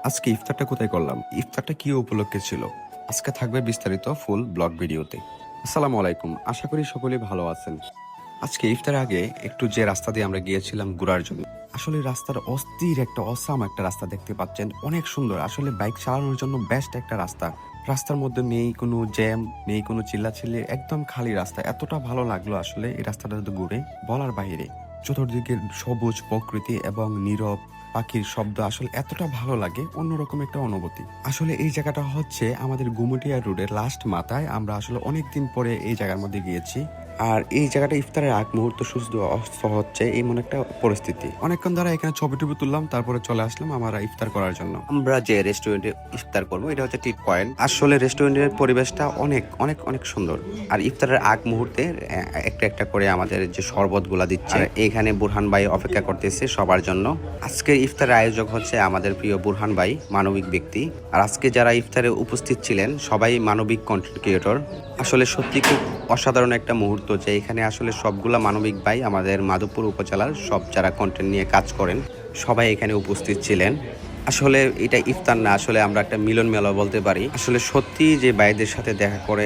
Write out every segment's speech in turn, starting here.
আজকে ইফতারটা কোথায় করলাম, ইফতারটা কি উপলক্ষে ছিল, আজকে থাকবে বিস্তারিত ফুল ব্লগ ভিডিওতে। আসসালামু আলাইকুম, আশা করি সকলেই ভালো আছেন। আজকে ইফতার আগে একটু যে রাস্তা দিয়ে আমরা গিয়েছিলাম ঘোরার জন্য, আসলে রাস্তার অস্থির একটা অসাম একটা রাস্তা দেখতে পাচ্ছেন, অনেক সুন্দর, আসলে বাইক চালানোর জন্য বেস্ট একটা রাস্তা। রাস্তার মধ্যে নেই কোনো জ্যাম, নেই কোনো চিল্লাচিল্লি, একদম খালি রাস্তা। এতটা ভালো লাগলো আসলে এই রাস্তাটাতে ঘুরে, বলার বাইরে। চতুর্দিকে সবুজ প্রকৃতি এবং নীরব পাখির শব্দ, আসলে এতটা ভালো লাগে, অন্যরকম একটা অনুভূতি। আসলে এই জায়গাটা হচ্ছে আমাদের গুমুটিয়া রোডের লাস্ট মাথায়। আমরা আসলে অনেকদিন পরে এই জায়গার মধ্যে গিয়েছি। আর এই জায়গাটা ইফতারের আগ মুহূর্ত সূর্য অস্ত হচ্ছে এমন একটা পরিস্থিতি। অনেকক্ষণ ধরে এখানে ছবি টবি তুললাম, তারপরে চলে আসলাম আমরা ইফতার করার জন্য। আমরা যে রেস্টুরেন্টে ইফতার করবো এটা হচ্ছে টি পয়েন্ট। আসলে রেস্টুরেন্টের পরিবেশটা অনেক অনেক অনেক সুন্দর। আর ইফতারের আগ মুহূর্তে একটা একটা করে আমাদের যে শরবত গুলা দিচ্ছে, আর এখানে বুরহান ভাই অপেক্ষা করতেছে সবার জন্য। আজকের ইফতারের আয়োজক হচ্ছে আমাদের প্রিয় বুরহান ভাই, মানবিক ব্যক্তি। আর আজকে যারা ইফতারে উপস্থিত ছিলেন সবাই মানবিক কন্টেন্ট ক্রিয়েটর। আসলে সত্যি খুব অসাধারণ একটা মুহূর্ত যে এখানে আসলে সবগুলা মানবিক ভাই আমাদের মাধবপুর উপজেলার সব যারা কন্টেন্ট নিয়ে কাজ করেন সবাই এখানে উপস্থিত ছিলেন। আসলে এটা ইফতার না, আসলে আমরা একটা মিলন মেলা বলতে পারি। আসলে সত্যি যে ভাইদের সাথে দেখা করে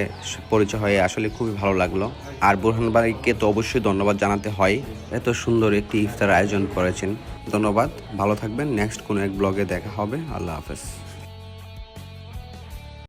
পরিচয় হয়ে আসলে খুবই ভালো লাগলো। আর বুরহান ভাইকে তো অবশ্যই ধন্যবাদ জানাতে হয়, এত সুন্দর একটি ইফতার আয়োজন করেছেন। ধন্যবাদ, ভালো থাকবেন। নেক্সট কোনো এক ব্লগে দেখা হবে। আল্লাহ হাফেজ।